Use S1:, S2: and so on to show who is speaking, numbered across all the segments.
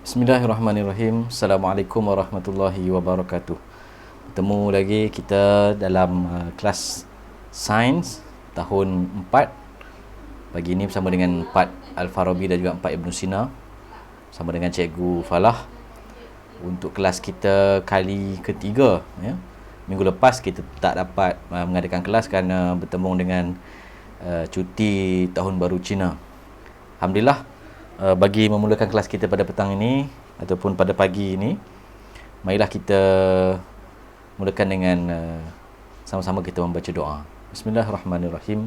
S1: Bismillahirrahmanirrahim. Assalamualaikum warahmatullahi wabarakatuh. Bertemu lagi kita dalam kelas Sains tahun 4. Pagi ini bersama dengan 4 Al-Farabi dan juga 4 Ibn Sina, sama dengan Cikgu Falah untuk kelas kita kali ketiga, ya. Minggu lepas kita tak dapat mengadakan kelas kerana bertemu dengan cuti Tahun Baru Cina. Alhamdulillah, bagi memulakan kelas kita pada petang ini ataupun pada pagi ini, marilah kita mulakan dengan sama-sama kita membaca doa. Bismillahirrahmanirrahim.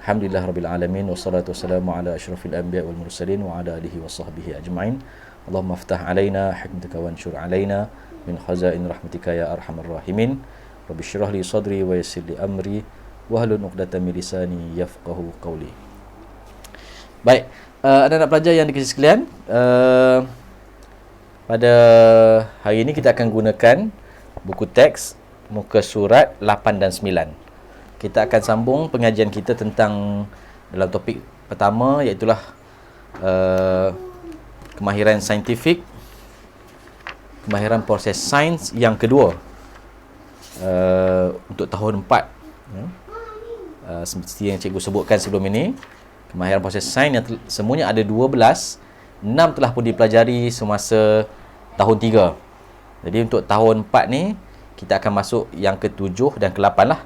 S1: Alhamdulillahirabbil alamin wassalatu wassalamu ala asyrafil anbiya wal mursalin wa ala alihi washabbihi ajmain. Allahumma aftah alaina hikmataka wanshur alaina min khazain rahmatika ya arhamar rahimin. Rabbi shrah li sadri wa yassir li amri wahlul 'uqdatam min lisani yafqahu qawli. Baik, anak-anak pelajar yang dikasihi sekalian, pada hari ini kita akan gunakan buku teks muka surat 8 dan 9. Kita akan sambung pengajian kita tentang dalam topik pertama, iaitulah kemahiran saintifik, kemahiran proses sains yang kedua untuk tahun 4, seperti yang cikgu sebutkan sebelum ini. Kemahiran proses sains yang semuanya ada 12, 6 telah pun dipelajari semasa tahun 3. Jadi untuk tahun 4 ni kita akan masuk yang ke-7 dan ke-8 lah.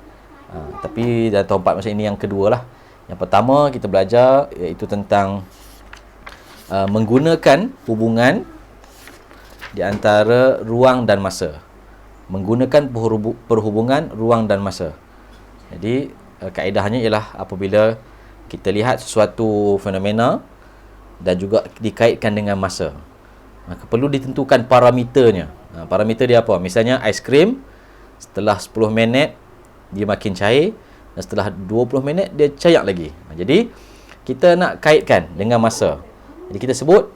S1: Tapi dalam tahun 4 masa ini yang kedua lah. Yang pertama kita belajar iaitu tentang menggunakan hubungan di antara ruang dan masa. Menggunakan perhubungan ruang dan masa. Jadi kaedahnya ialah apabila kita lihat sesuatu fenomena dan juga dikaitkan dengan masa, maka perlu ditentukan parameternya. Parameter dia apa? Misalnya aiskrim, setelah 10 minit dia makin cair, dan setelah 20 minit dia cair lagi. Jadi kita nak kaitkan dengan masa. Jadi kita sebut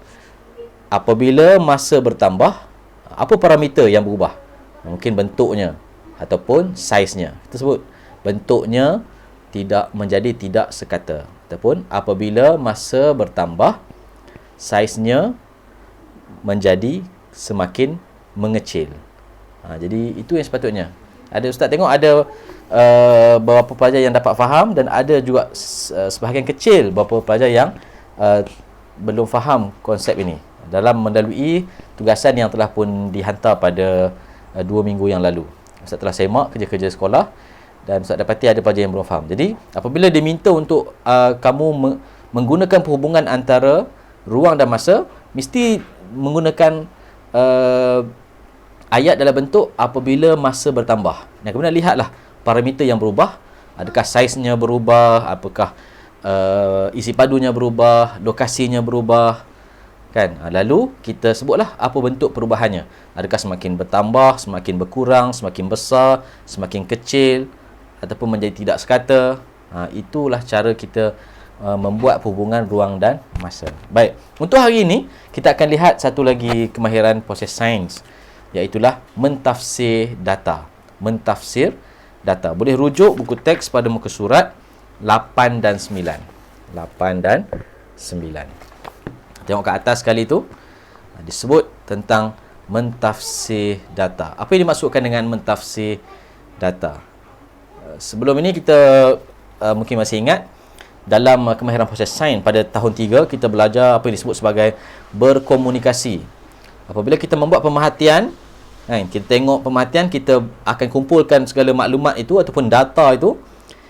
S1: apabila masa bertambah, apa parameter yang berubah? Mungkin bentuknya ataupun saiznya. Kita sebut bentuknya tidak menjadi tidak sekata, ataupun apabila masa bertambah, saiznya menjadi semakin mengecil. Jadi itu yang sepatutnya. Ada ustaz tengok ada beberapa pelajar yang dapat faham, dan ada juga sebahagian kecil beberapa pelajar yang belum faham konsep ini dalam melalui tugasan yang telah pun dihantar pada 2 minggu yang lalu. Ustaz telah semak kerja-kerja sekolah, dan Ustaz dapati ada pelajar yang belum faham. Jadi apabila diminta untuk kamu menggunakan perhubungan antara ruang dan masa, mesti menggunakan ayat dalam bentuk apabila masa bertambah. Dan kemudian lihatlah parameter yang berubah. Adakah saiznya berubah, apakah isi padunya berubah, lokasinya berubah, kan? Lalu kita sebutlah apa bentuk perubahannya. Adakah semakin bertambah, semakin berkurang, semakin besar, semakin kecil, ataupun menjadi tidak sekata. Itulah cara kita membuat hubungan ruang dan masa. Baik, untuk hari ini kita akan lihat satu lagi kemahiran proses sains, iaitulah mentafsir data. Mentafsir data. Boleh rujuk buku teks pada muka surat 8 dan 9. 8 dan 9. Tengok kat atas sekali tu, disebut tentang mentafsir data. Apa yang dimaksudkan dengan mentafsir data? Sebelum ini kita mungkin masih ingat, dalam kemahiran proses sains pada tahun 3 kita belajar apa yang disebut sebagai berkomunikasi. Apabila kita membuat pemerhatian, kita tengok pemerhatian, kita akan kumpulkan segala maklumat itu ataupun data itu,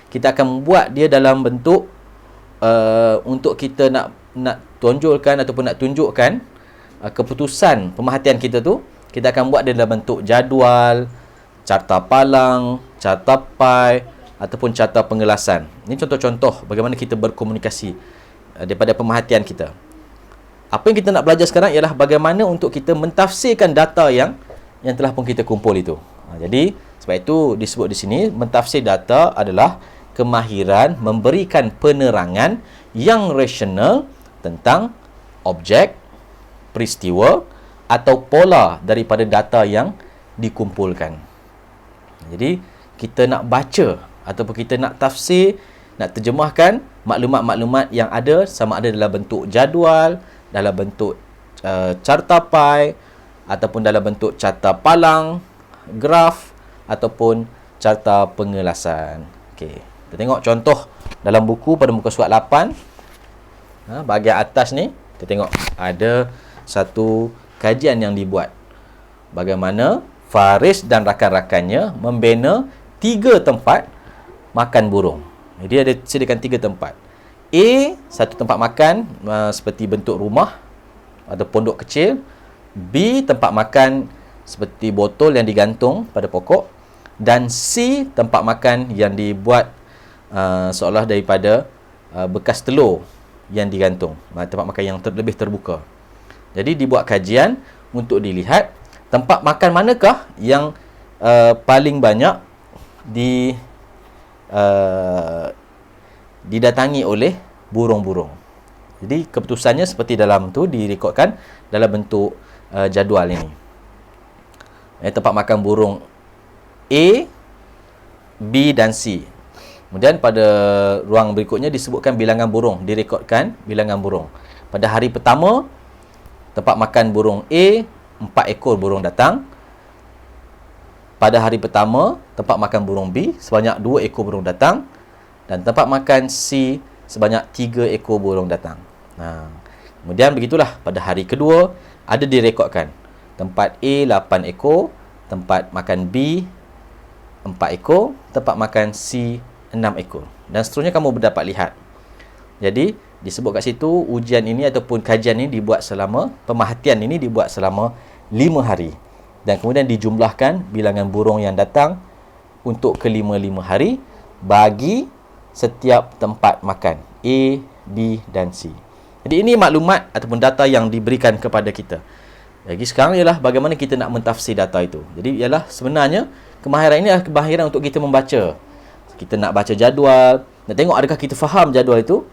S1: kita akan membuat dia dalam bentuk untuk kita nak tonjolkan ataupun nak tunjukkan keputusan pemerhatian kita tu. Kita akan buat dia dalam bentuk jadual, carta palang, carta pai, ataupun carta pengelasan. Ini contoh-contoh bagaimana kita berkomunikasi daripada pemerhatian kita. Apa yang kita nak belajar sekarang ialah bagaimana untuk kita mentafsirkan data yang telah pun kita kumpul itu. Jadi sebab itu disebut di sini, mentafsir data adalah kemahiran memberikan penerangan yang rasional tentang objek, peristiwa atau pola daripada data yang dikumpulkan. Jadi kita nak baca ataupun kita nak tafsir, nak terjemahkan maklumat-maklumat yang ada, sama ada dalam bentuk jadual, dalam bentuk carta pie, ataupun dalam bentuk carta palang, graf, ataupun carta pengelasan. Okey, kita tengok contoh dalam buku pada muka surat 8. Bahagian atas ni, kita tengok ada satu kajian yang dibuat. Bagaimana Faris dan rakan-rakannya membina 3 tempat makan burung. Jadi ada sediakan 3 tempat. A, satu tempat makan seperti bentuk rumah atau pondok kecil. B, tempat makan seperti botol yang digantung pada pokok. Dan C, tempat makan yang dibuat seolah daripada bekas telur yang digantung, tempat makan yang lebih terbuka. Jadi dibuat kajian untuk dilihat tempat makan manakah yang paling banyak didatangi oleh burung-burung. Jadi keputusannya seperti dalam tu direkodkan dalam bentuk jadual ini. Tempat makan burung A, B dan C. Kemudian pada ruang berikutnya disebutkan bilangan burung, direkodkan bilangan burung. Pada hari pertama, tempat makan burung A, 4 ekor burung datang. Pada hari pertama, tempat makan burung B, sebanyak 2 ekor burung datang. Dan tempat makan C, sebanyak 3 ekor burung datang. Kemudian begitulah, pada hari kedua, ada direkodkan. Tempat A, 8 ekor. Tempat makan B, 4 ekor. Tempat makan C, 6 ekor. Dan seterusnya kamu dapat lihat. Jadi, disebut kat situ, ujian ini ataupun kajian ini dibuat selama, pemerhatian ini dibuat selama 5 hari. Dan kemudian dijumlahkan bilangan burung yang datang untuk kelima-lima hari bagi setiap tempat makan A, B dan C. Jadi ini maklumat ataupun data yang diberikan kepada kita. Jadi sekarang ialah bagaimana kita nak mentafsir data itu. Jadi ialah sebenarnya kemahiran ini adalah kemahiran untuk kita membaca. Kita nak baca jadual, nak tengok adakah kita faham jadual itu,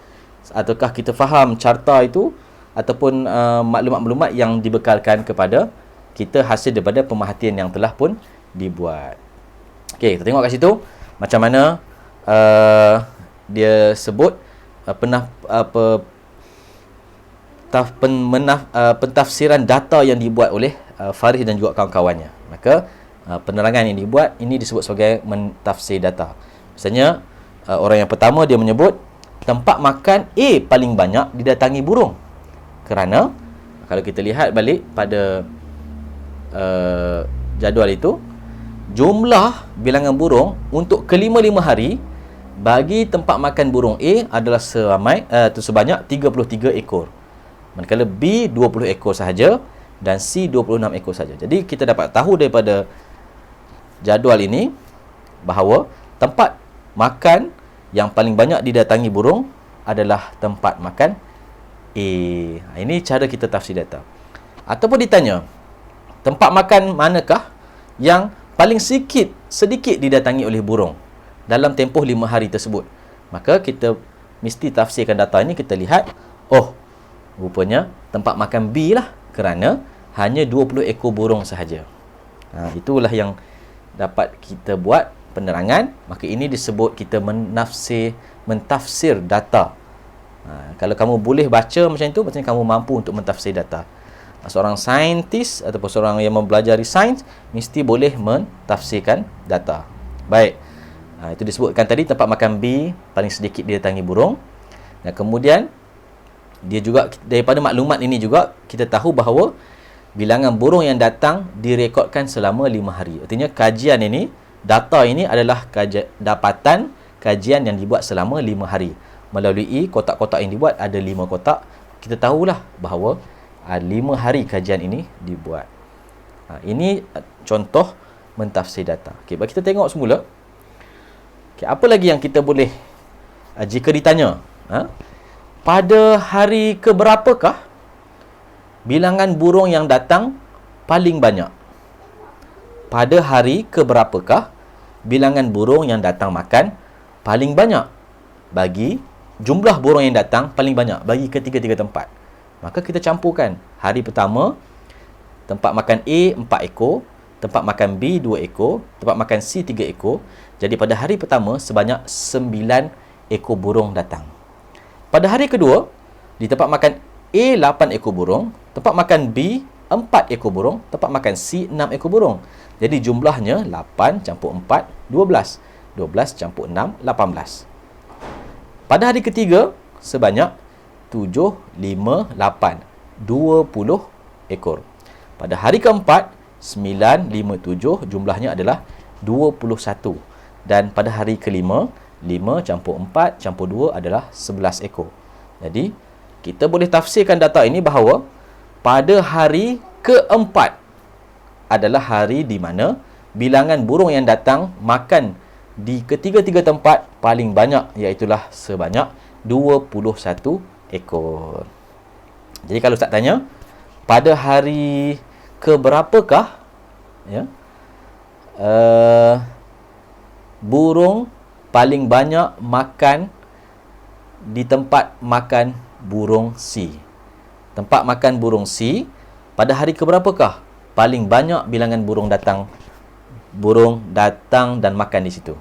S1: ataukah kita faham carta itu, ataupun maklumat-maklumat yang dibekalkan kepada kita hasil daripada pemerhatian yang telah pun dibuat. Okey, kita tengok kat situ macam mana dia sebut pentafsiran data yang dibuat oleh Faris dan juga kawan-kawannya. Maka penerangan yang dibuat ini disebut sebagai mentafsir data. Misalnya orang yang pertama dia menyebut tempat makan A paling banyak didatangi burung. Kerana kalau kita lihat balik pada jadual itu, jumlah bilangan burung untuk kelima-lima hari bagi tempat makan burung A adalah sebanyak 33 ekor. Manakala B 20 ekor sahaja dan C 26 ekor sahaja. Jadi kita dapat tahu daripada jadual ini bahawa tempat makan yang paling banyak didatangi burung adalah tempat makan A. Ini cara kita tafsir data. Ataupun ditanya, tempat makan manakah yang paling sedikit didatangi oleh burung dalam tempoh 5 hari tersebut? Maka kita mesti tafsirkan data ini, kita lihat, rupanya tempat makan B lah, kerana hanya 20 ekor burung sahaja. Itulah yang dapat kita buat penerangan. Maka ini disebut kita mentafsir data. Kalau kamu boleh baca macam itu, maksudnya kamu mampu untuk mentafsir data. Seorang saintis ataupun seorang yang mempelajari sains mesti boleh mentafsirkan data. Baik. Itu disebutkan tadi tempat makan B paling sedikit didatangi burung. Dan kemudian dia juga, daripada maklumat ini juga kita tahu bahawa bilangan burung yang datang direkodkan selama 5 hari. Artinya kajian ini, data ini adalah dapatan kajian yang dibuat selama 5 hari. Melalui kotak-kotak yang dibuat, ada 5 kotak. Kita tahulah bahawa 5 hari kajian ini dibuat. Ini contoh mentafsir data. Okey, kita tengok semula. Okey, apa lagi yang kita boleh, jika ditanya, pada hari keberapakah bilangan burung yang datang paling banyak? Pada hari keberapakah bilangan burung yang datang makan paling banyak? Bagi jumlah burung yang datang paling banyak bagi ketiga-tiga tempat. Maka kita campurkan. Hari pertama, tempat makan A 4 ekor, tempat makan B 2 ekor, tempat makan C 3 ekor. Jadi pada hari pertama sebanyak 9 ekor burung datang. Pada hari kedua, di tempat makan A 8 ekor burung, Tempat makan B 4 ekor burung, tempat makan C 6 ekor burung. Jadi jumlahnya 8 campur 4 12. 12 campur 6 18. Pada hari ketiga sebanyak 7 5 8 20 ekor. Pada hari keempat 9 5 7 jumlahnya adalah 21. Dan pada hari kelima 5 campur 4 campur 2 adalah 11 ekor. Jadi kita boleh tafsirkan data ini bahawa pada hari keempat adalah hari di mana bilangan burung yang datang makan di ketiga-tiga tempat paling banyak, iaitulah sebanyak 21 ekor. Jadi kalau Ustaz tanya, pada hari keberapakah ya, burung paling banyak makan di tempat makan burung C? Tempat makan burung C, pada hari keberapakah paling banyak bilangan burung datang dan makan di situ?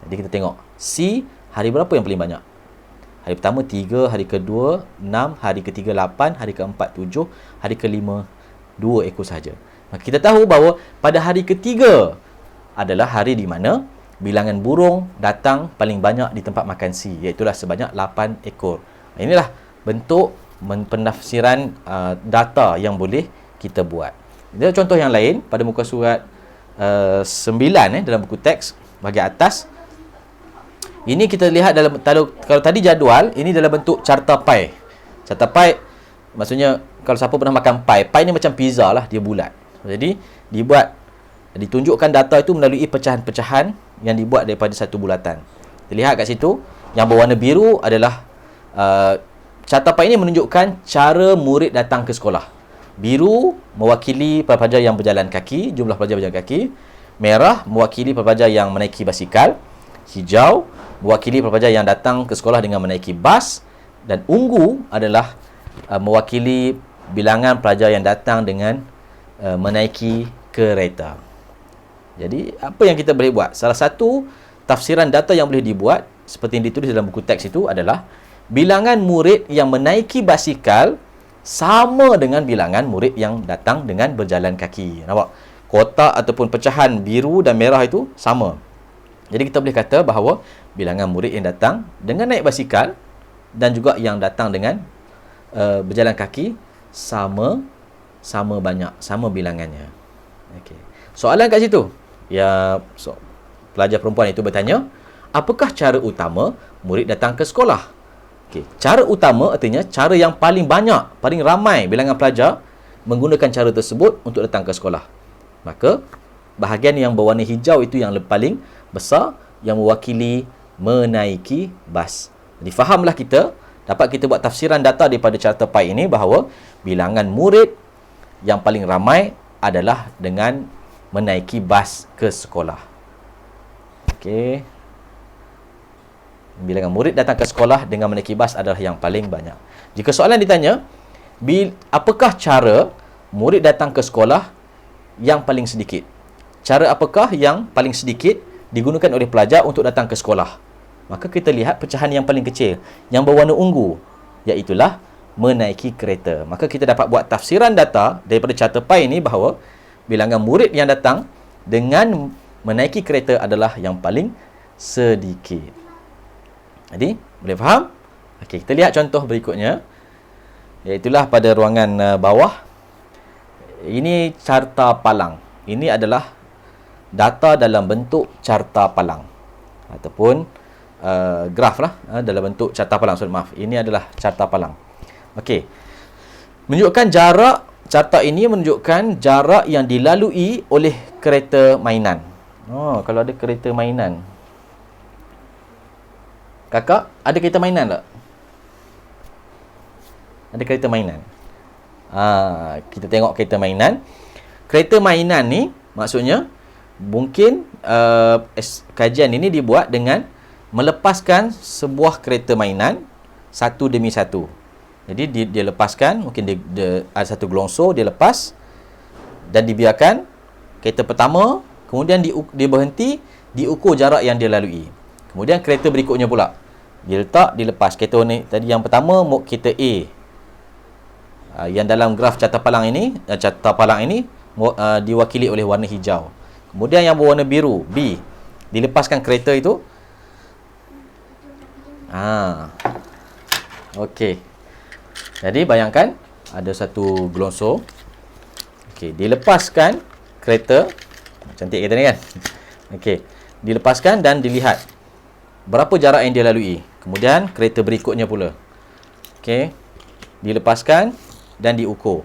S1: Jadi kita tengok C, hari berapa yang paling banyak? Hari pertama 3, hari kedua 6, hari ketiga 8, hari keempat 7, hari kelima 2 ekor sahaja. Maka kita tahu bahawa pada hari ketiga adalah hari di mana bilangan burung datang paling banyak di tempat makan C, iaitulah sebanyak 8 ekor. Inilah bentuk penafsiran data yang boleh kita buat. Ini contoh yang lain pada muka surat 9 dalam buku teks bahagian atas. Ini kita lihat kalau tadi jadual, ini dalam bentuk carta pie. Carta pie maksudnya kalau siapa pernah makan pie, pie ni macam pizza lah, dia bulat. Jadi ditunjukkan data itu melalui pecahan-pecahan yang dibuat daripada satu bulatan. Kita lihat kat situ, yang berwarna biru adalah carta pie ini menunjukkan cara murid datang ke sekolah. Biru mewakili pelajar yang berjalan kaki, jumlah pelajar berjalan kaki. Merah mewakili pelajar yang menaiki basikal. Hijau mewakili pelajar yang datang ke sekolah dengan menaiki bas. Dan ungu adalah mewakili bilangan pelajar yang datang dengan menaiki kereta. Jadi apa yang kita boleh buat? Salah satu tafsiran data yang boleh dibuat seperti yang ditulis dalam buku teks itu adalah bilangan murid yang menaiki basikal sama dengan bilangan murid yang datang dengan berjalan kaki. Nampak? Kotak ataupun pecahan biru dan merah itu sama. Jadi kita boleh kata bahawa bilangan murid yang datang dengan naik basikal dan juga yang datang dengan berjalan kaki sama banyak, sama bilangannya. Okey. Soalan kat situ. Pelajar perempuan itu bertanya, apakah cara utama murid datang ke sekolah? Okey, cara utama artinya cara yang paling banyak, paling ramai bilangan pelajar menggunakan cara tersebut untuk datang ke sekolah. Maka bahagian yang berwarna hijau itu yang paling besar, yang mewakili menaiki bas. Jadi fahamlah kita, dapat kita buat tafsiran data daripada carta pie ini bahawa bilangan murid yang paling ramai adalah dengan menaiki bas ke sekolah. Okey. Bilangan murid datang ke sekolah dengan menaiki bas adalah yang paling banyak. Jika soalan ditanya, apakah cara murid datang ke sekolah yang paling sedikit? Cara apakah yang paling sedikit digunakan oleh pelajar untuk datang ke sekolah? Maka kita lihat pecahan yang paling kecil, yang berwarna ungu, iaitulah menaiki kereta. Maka kita dapat buat tafsiran data daripada carta pie ini bahawa bilangan murid yang datang dengan menaiki kereta adalah yang paling sedikit. Jadi, boleh faham? Okey, kita lihat contoh berikutnya. Iaitulah pada ruangan bawah. Ini carta palang. Ini adalah data dalam bentuk carta palang. Ataupun graf lah. Dalam bentuk carta palang. Maaf, ini adalah carta palang. Okey. Menunjukkan jarak, carta ini menunjukkan jarak yang dilalui oleh kereta mainan. Oh, kalau ada kereta mainan. Kakak, ada kereta mainan tak? Ada kereta mainan. Kita tengok kereta mainan. Kereta mainan ni, maksudnya, mungkin kajian ini dibuat dengan melepaskan sebuah kereta mainan satu demi satu. Jadi, dia lepaskan, mungkin dia ada satu gelongsor, dia lepas dan dibiarkan kereta pertama, kemudian dia berhenti, diukur jarak yang dia lalui. Kemudian kereta berikutnya pula dia letak, dilepas. Kereta ni tadi yang pertama kereta A. Yang dalam graf carta palang ini, diwakili oleh warna hijau. Kemudian yang berwarna biru, B, dilepaskan kereta itu. Okey. Jadi bayangkan ada satu gelonsor. Okey, dilepaskan kereta. Cantik kereta ni kan? Okey, dilepaskan dan dilihat berapa jarak yang dia lalui. Kemudian kereta berikutnya pula. Okey, dilepaskan dan diukur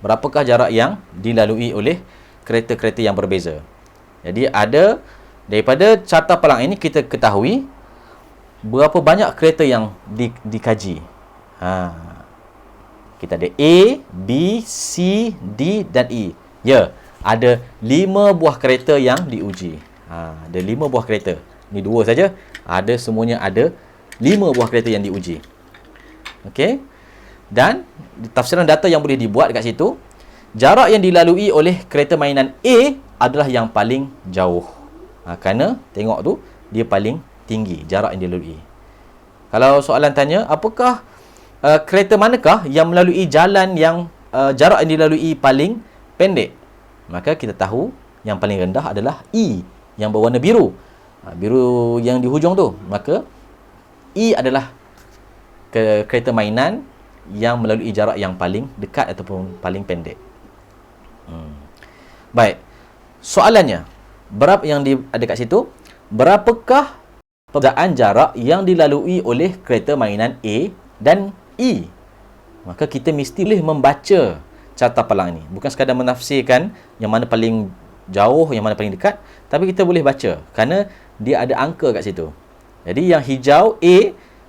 S1: berapakah jarak yang dilalui oleh kereta-kereta yang berbeza. Jadi ada daripada carta palang ini kita ketahui berapa banyak kereta yang dikaji. Kita ada A, B, C, D dan E. Ya, ada 5 buah kereta yang diuji. Ada 5 buah kereta. Ni 2 saja. Semuanya ada 5 buah kereta yang diuji. Okey. Dan tafsiran data yang boleh dibuat dekat situ, jarak yang dilalui oleh kereta mainan A adalah yang paling jauh. Kerana tengok tu dia paling tinggi jarak yang dilalui. Kalau soalan tanya, apakah kereta manakah yang melalui jalan yang jarak yang dilalui paling pendek? Maka kita tahu yang paling rendah adalah E yang berwarna biru. Biru yang di hujung tu. Maka E adalah kereta mainan yang melalui jarak yang paling dekat ataupun paling pendek. Baik. Soalannya, berapa yang ada kat situ? Berapakah perbezaan jarak yang dilalui oleh kereta mainan A dan E? Maka kita mesti boleh membaca carta palang ini. Bukan sekadar menafsirkan yang mana paling jauh, yang mana paling dekat, tapi kita boleh baca kerana dia ada angka kat situ. Jadi yang hijau A,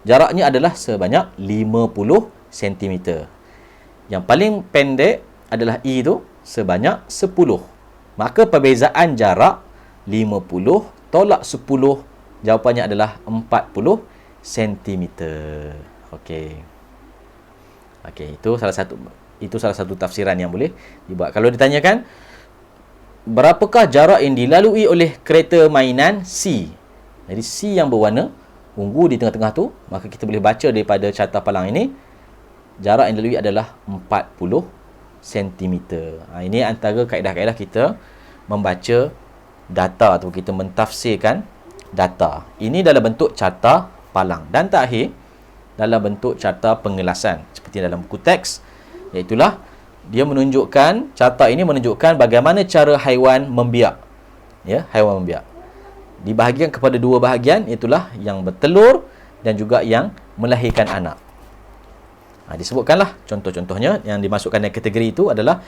S1: jaraknya adalah sebanyak 50 cm. Yang paling pendek adalah E tu sebanyak 10. Maka perbezaan jarak 50 tolak 10, jawapannya adalah 40 cm. Okey. Itu salah satu tafsiran yang boleh dibuat. Kalau ditanyakan berapakah jarak yang dilalui oleh kereta mainan C? Jadi C yang berwarna ungu di tengah-tengah tu, maka kita boleh baca daripada carta palang ini, jarak yang dilalui adalah 40 cm. Ini antara kaedah-kaedah kita membaca data atau kita mentafsirkan data. Ini dalam bentuk carta palang. Dan terakhir, dalam bentuk carta pengelasan. Seperti dalam buku teks, iaitulah dia menunjukkan, carta ini menunjukkan bagaimana cara haiwan membiak. Ya, haiwan membiak. Dibahagikan kepada 2 bahagian, itulah yang bertelur dan juga yang melahirkan anak. Disebutkanlah contoh-contohnya yang dimasukkan dalam kategori itu adalah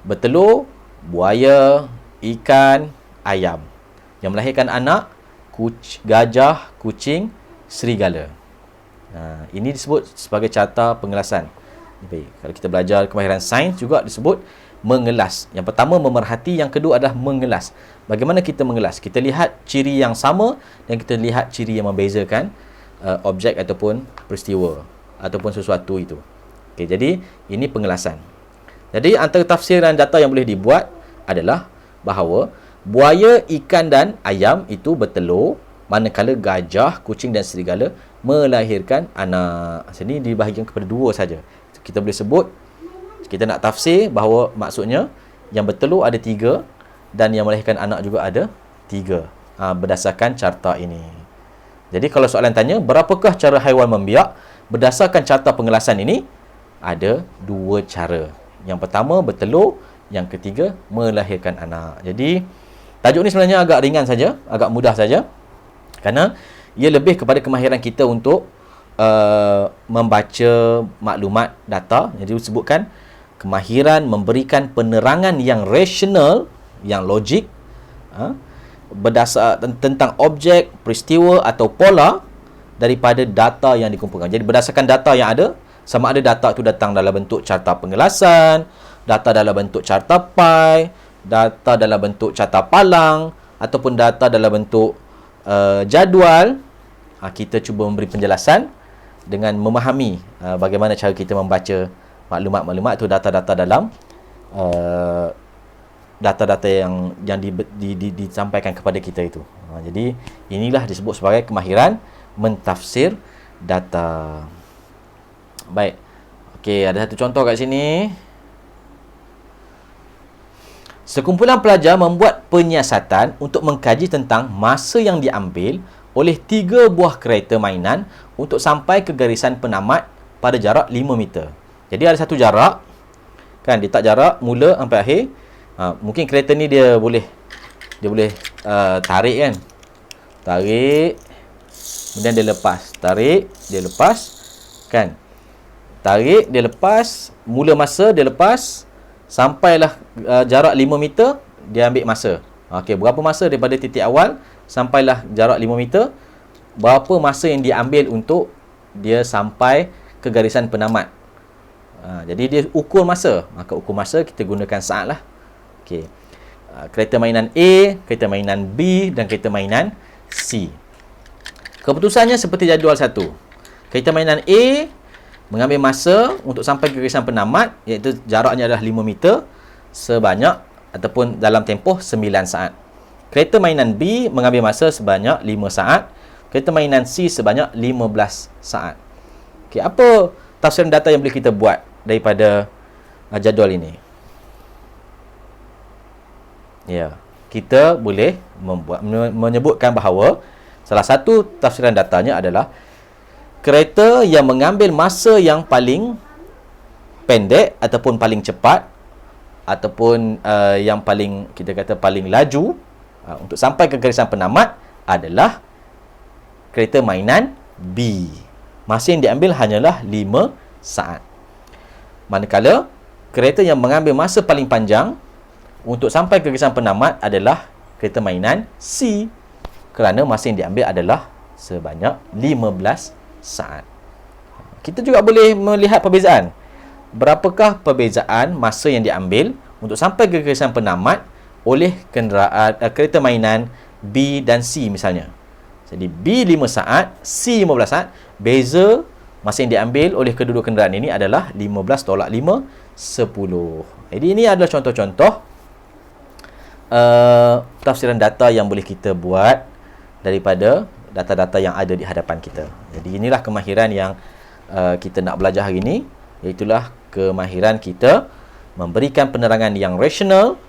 S1: bertelur, buaya, ikan, ayam. Yang melahirkan anak, gajah, kucing, serigala. Ini disebut sebagai carta pengelasan. Baik, kalau kita belajar kemahiran sains juga disebut mengelas. Yang pertama memerhati, yang kedua adalah mengelas. Bagaimana kita mengelas? Kita lihat ciri yang sama dan kita lihat ciri yang membezakan objek ataupun peristiwa ataupun sesuatu itu. Okey, jadi ini pengelasan. Jadi antara tafsiran data yang boleh dibuat adalah bahawa buaya, ikan dan ayam itu bertelur, manakala gajah, kucing dan serigala melahirkan anak. Sini dibahagikan kepada 2 saja. Kita boleh sebut, kita nak tafsir bahawa maksudnya yang bertelur ada 3 dan yang melahirkan anak juga ada 3. Berdasarkan carta ini. Jadi kalau soalan tanya, berapakah cara haiwan membiak? Berdasarkan carta pengelasan ini, ada 2 cara. Yang pertama bertelur, yang ketiga melahirkan anak. Jadi tajuk ni sebenarnya agak ringan saja, agak mudah saja. Kerana ia lebih kepada kemahiran kita untuk membaca maklumat data. Jadi disebutkan kemahiran memberikan penerangan yang rasional, yang logik, berdasar tentang objek, peristiwa atau pola daripada data yang dikumpulkan. Jadi berdasarkan data yang ada, sama ada data itu datang dalam bentuk carta pengelasan, data dalam bentuk carta pie, data dalam bentuk carta palang, ataupun data dalam bentuk jadual. Kita cuba memberi penjelasan dengan memahami bagaimana cara kita membaca maklumat-maklumat itu, data-data dalam data-data yang disampaikan kepada kita itu. Jadi inilah disebut sebagai kemahiran mentafsir data. Baik. Okey, ada satu contoh kat sini. Sekumpulan pelajar membuat penyiasatan untuk mengkaji tentang masa yang diambil oleh 3 buah kereta mainan untuk sampai ke garisan penamat pada jarak 5 meter. Jadi ada satu jarak, kan, dia tak jarak mula sampai akhir. Mungkin kereta ni dia boleh tarik, kan. Tarik, kemudian dia lepas. Tarik, dia lepas, kan. Tarik, dia lepas, mula masa dia lepas, sampailah jarak 5 meter, dia ambil masa. Okey, berapa masa daripada titik awal sampailah jarak 5 meter, berapa masa yang diambil untuk dia sampai ke garisan penamat. Jadi dia ukur masa. Maka ukur masa kita gunakan saat lah. Okey. Kereta mainan A, kereta mainan B dan kereta mainan C. Keputusannya seperti jadual 1. Kereta mainan A mengambil masa untuk sampai ke garisan penamat, iaitu jaraknya adalah 5 meter sebanyak ataupun dalam tempoh 9 saat. Kereta mainan B mengambil masa sebanyak 5 saat. Kereta mainan C sebanyak 15 saat. Okey, apa tafsiran data yang boleh kita buat daripada jadual ini? Ya, kita boleh menyebutkan bahawa salah satu tafsiran datanya adalah kereta yang mengambil masa yang paling pendek ataupun paling cepat ataupun yang paling, kita kata paling laju untuk sampai ke garisan penamat adalah kereta mainan B. Masa yang diambil hanyalah 5 saat. Manakala kereta yang mengambil masa paling panjang untuk sampai ke garisan penamat adalah kereta mainan C, kerana masa yang diambil adalah sebanyak 15 saat. Kita juga boleh melihat perbezaan. Berapakah perbezaan masa yang diambil untuk sampai ke garisan penamat oleh kenderaan kereta mainan B dan C misalnya. Jadi B 5 saat, C 15 saat. Beza masa yang diambil oleh kedua-dua kenderaan ini adalah 15 tolak 5, 10. Jadi ini adalah contoh-contoh tafsiran data yang boleh kita buat daripada data-data yang ada di hadapan kita. Jadi inilah kemahiran yang kita nak belajar hari ini, iaitulah kemahiran kita memberikan penerangan yang rasional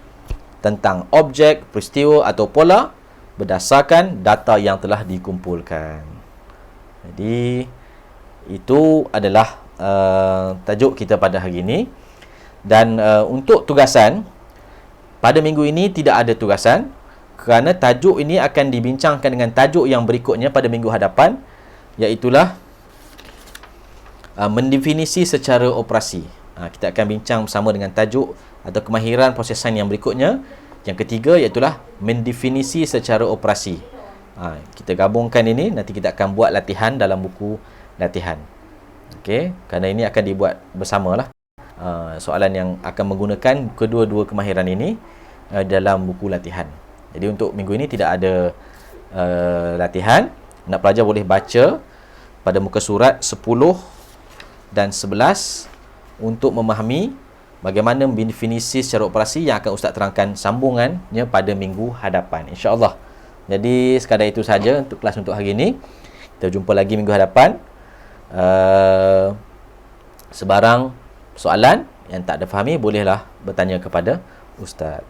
S1: tentang objek, peristiwa atau pola berdasarkan data yang telah dikumpulkan. Jadi itu adalah tajuk kita pada hari ini. Dan untuk tugasan, pada minggu ini tidak ada tugasan, kerana tajuk ini akan dibincangkan dengan tajuk yang berikutnya pada minggu hadapan, iaitulah mendefinisi secara operasi. Kita akan bincang bersama dengan tajuk atau kemahiran prosesan yang berikutnya. Yang ketiga iaitulah mendefinisi secara operasi. Kita gabungkan ini, nanti kita akan buat latihan dalam buku latihan. Okey, kerana ini akan dibuat bersamalah. Soalan yang akan menggunakan kedua-dua kemahiran ini dalam buku latihan. Jadi untuk minggu ini tidak ada latihan. Nak pelajar boleh baca pada muka surat 10 dan 11 untuk memahami bagaimana mendefinisi secara operasi yang akan Ustaz terangkan sambungannya pada minggu hadapan, insya-Allah. Jadi sekadar itu saja untuk kelas untuk hari ini. Kita jumpa lagi minggu hadapan. Sebarang soalan yang tak ada fahami, bolehlah bertanya kepada Ustaz.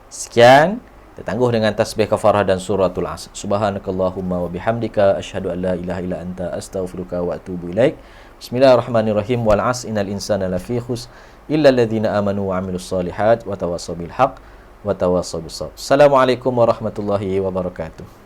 S1: Sekian. Kita tangguh dengan tasbih kafarah dan suratul Asr. Subhanakallahumma wa bihamdika asyhadu an la ilaha illa anta astaghfiruka wa atubu ilaik. Bismillahirrahmanirrahim. Wal 'asr innal insana lafi khusr illa alladhina amanu wa 'amilus solihat wa tawassaw bil haqq wa tawassaw bis sabr. Assalamualaikum warahmatullahi wabarakatuh.